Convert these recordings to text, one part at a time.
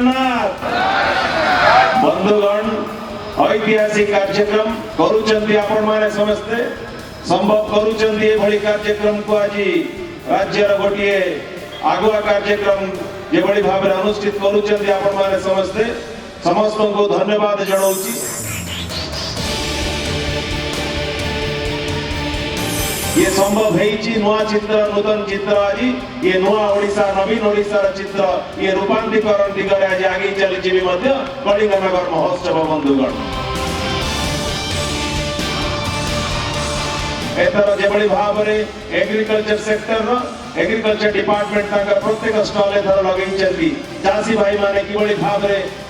जगन्नाथ। बंधुगण ऐतिहासिक कार्यक्रम करूचंती आपण माने समस्ते संभव करूचंती ए भली कार्यक्रम को आज राज्यर गोटिए आगुआ कार्यक्रम जे भली भाव अनुष्ठित करूचंती आपण माने समस्ते समस्त को धन्यवाद जणाउची। ये संभव है नुआ चित्र नूतन चित्र आज ये नुआ ओडिशा नवीन ओडिशा चित्र ये रूपांतरीकरण दिगरे आज आगे चली कलिंगनगर महोत्सव। बंधुगण एथर जेभली भाव एग्रीकल्चर सेक्टर एग्रीकल्चर डिपार्टमेंट प्रत्येक स्टॉल एथर लगे चाषी भाई माने किभली भाव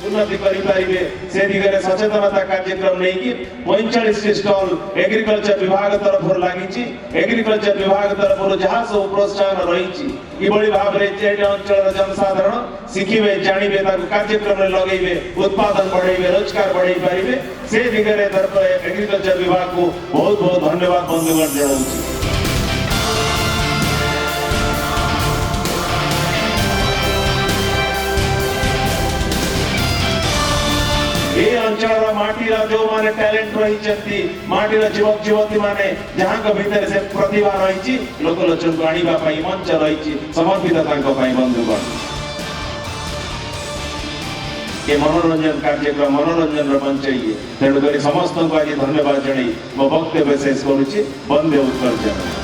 उन्नति करें से दिगरे सचेतनता कार्यक्रम नहीं कि 45 स्टॉल एग्रीकल्चर विभाग तरफ लगी। एग्रीकल्चर विभाग तरफ जहाँ सब प्रोत्साहन रही भाव अंचल जनसाधारण शिखिबे जानिबे कार्यक्रम लगे उत्पादन बढ़े रोजगार बढ़े पारे से दिगरे तरफ एग्रीकल्चर विभाग को बहुत बहुत धन्यवाद बंधुगण जनाऊँ। ये अंचल माटीर जो माने टैलेंट रही माटीर युवक युवती माने जहाँ भीतर से प्रतिभा रही लोकलोचन को आनिबा पई मंच रही समर्पित तांको पई। बंधुगण ये मनोरंजन कार्यक्रम मनोरंजन मंच ये तेणुक समस्त को आज धन्यवाद जणाई मो वक्तव्य शेष करुछि। वंदे उत्कल जननी।